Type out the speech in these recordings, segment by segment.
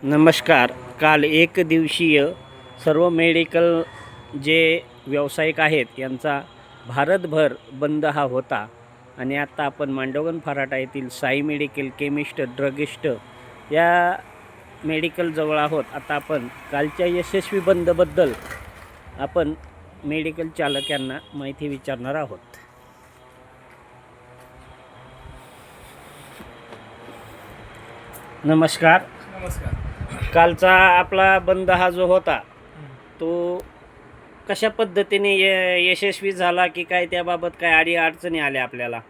नमस्कार. काल एक दिवसीय सर्व मेडिकल जे व्यावसायिक आहेत यांचा भारतभर बंद हा होता आणि आता आपण मांडवगण फराटा येथील साई मेडिकल केमिस्ट ड्रगिस्ट या मेडिकलजवळ आहोत. आता आपण कालच्या यशस्वी बंदबद्दल आपण मेडिकल चालक यांना माहिती विचारणार आहोत. नमस्कार. नमस्कार. कालचा आपला बंद हा जो होता तो कशा पद्धतीने यशस्वी झाला की काय, त्याबाबत काय अडचणी आल्या आपल्याला?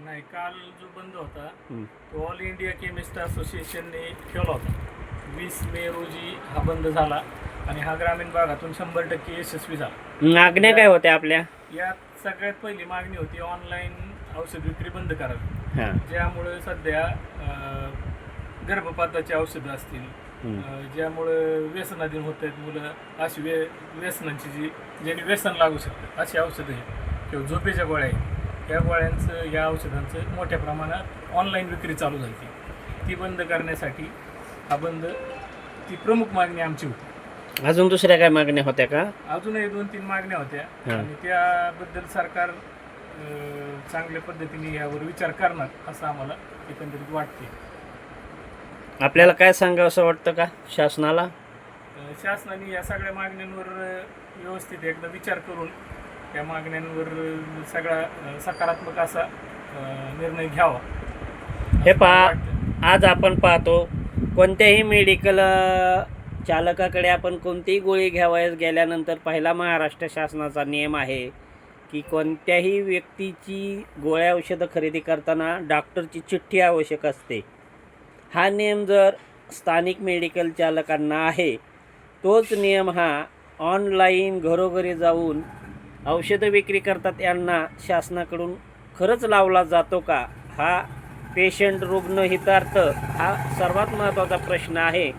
नाही, काल जो बंद होता हं. तो ऑल इंडिया केमिस्ट असोसिएशनने ठेवला होता. 20 मे रोजी हा बंद झाला आणि हा ग्रामीण भागातून 100% यशस्वी झाला. मागण्या काय होत्या आपल्या? यात सगळ्यात पहिली मागणी होती ऑनलाईन औषध विक्री बंद करावी, हां. ज्यामुळे सध्या गर्भपाताची औषधं असतील, ज्यामुळे व्यसनाधीन होत आहेत मुलं, अशी व्यसनांची ज्यांनी व्यसन लागू शकतं अशी औषधं आहेत किंवा झोपेच्या गोळ्या आहेत, या गोळ्यांचं या औषधांचं मोठ्या प्रमाणात ऑनलाईन विक्री चालू झाली. ती बंद करण्यासाठी हा बंद ती प्रमुख मागणी आमची होती. अजून दुसऱ्या काय मागण्या होत्या का? अजूनही 2-3 मागण्या होत्या आणि त्याबद्दल सरकार चांगल्या पद्धतीने यावर विचार करणार असं आम्हाला एकंदरीत वाटते. आपल्याला काय सांगावं असं वाटतं का शासनाला? शासनाने या सगळ्या मागण्यांवर व्यवस्थित एकदा विचार करून या मागण्यांवर सगळा सकारात्मक असा निर्णय घ्यावा. हे पहा, आज आपण पाहतो कोणत्याही मेडिकल चालकाकडे आपण कोणतीही गोळी घ्यावयास गेल्यानंतर पहिला महाराष्ट्र शासनाचा नियम आहे की कोणत्याही व्यक्तीची गोळ्या औषधं खरेदी करताना डॉक्टरची चिठ्ठी आवश्यक असते. हा नियम जर स्थानिक मेडिकल चालकांना आहे, तोच नियम हा ऑनलाईन घरोघरी जाऊन औषधं विक्री करतात यांना शासनाकडून खरंच लावला जातो का? हा पेशंट रुग्णहितार्थ हा सर्वात महत्त्वाचा प्रश्न आहे.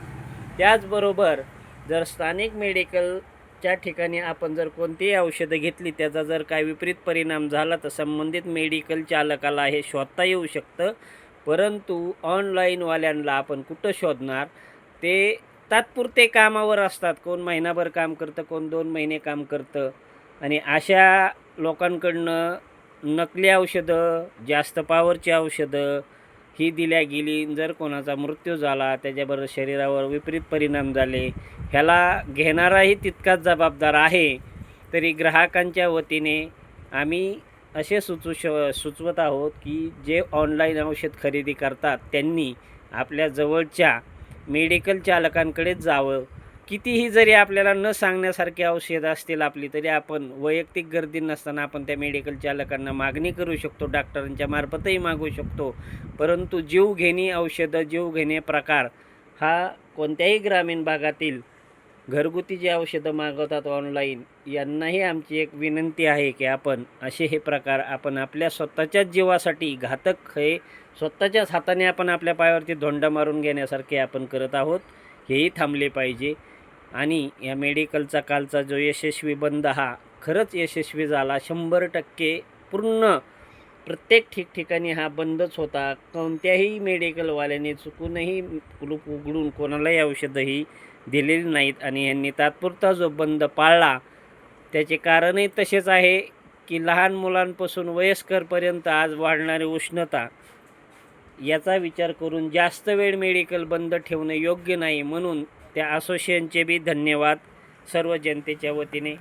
त्याचबरोबर जर स्थानिक मेडिकलच्या ठिकाणी आपण जर कोणतीही औषधं घेतली, त्याचा जर काय विपरीत परिणाम झाला तर संबंधित मेडिकल चालकाला हे शोधता येऊ शकतं. परंतु ऑनलाईनवाल्यांना आपण कुठं शोधणार? ते तात्पुरते कामावर असतात. कोण महिनाभर काम करतं, कोण 2 महिने काम करतं आणि अशा लोकांकडनं नकली औषधं, जास्त पॉवरची औषधं ही दिल्या गेली. जर कोणाचा मृत्यू झाला, त्याच्याबरोबर शरीरावर विपरीत परिणाम झाले, ह्याला घेणाराही तितकाच जबाबदार आहे. तरी ग्राहकांच्या वतीने आम्ही असे सुचवत आहोत की जे ऑनलाईन औषध खरेदी करतात त्यांनी आपल्या जवळच्या मेडिकल चालकांकडेच जावं. कितीही जरी आपल्याला न सांगण्यासारखी औषधं असतील आपली, तरी आपण वैयक्तिक गर्दी नसताना आपण त्या मेडिकल चालकांना मागणी करू शकतो, डॉक्टरांच्या मार्फतही मागू शकतो. परंतु जीवघेणी औषधं, जीवघेणे प्रकार हा कोणत्याही ग्रामीण भागातील घरगुती जे औषधं मागवतात ऑनलाईन, यांनाही आमची एक विनंती आहे की आपण असे हे प्रकार आपण आपल्या स्वतःच्याच जीवासाठी घातक, हे स्वतःच्याच हाताने आपण आपल्या पायावरती धोंडा मारून घेण्यासारखे आपण करत आहोत, हेही थांबले पाहिजे. आणि या मेडिकलचा कालचा जो यशस्वी बंद हा खरंच यशस्वी झाला. 100% पूर्ण प्रत्येक ठिकठिकाणी हा बंदच होता. कोणत्याही मेडिकलवाल्याने चुकूनही कुलूप उघडून कोणालाही औषधंही दिलेली नाहीत आणि यांनी तात्पुरता जो बंद पाळला त्याचे कारणही तसेच आहे की लहान मुलांपासून वयस्करपर्यंत आज वाढणारी उष्णता, याचा विचार करून जास्त वेळ मेडिकल बंद ठेवणे योग्य नाही. म्हणून त्या असोसिएशनचे बी धन्यवाद सर्व जनतेच्या वतीने.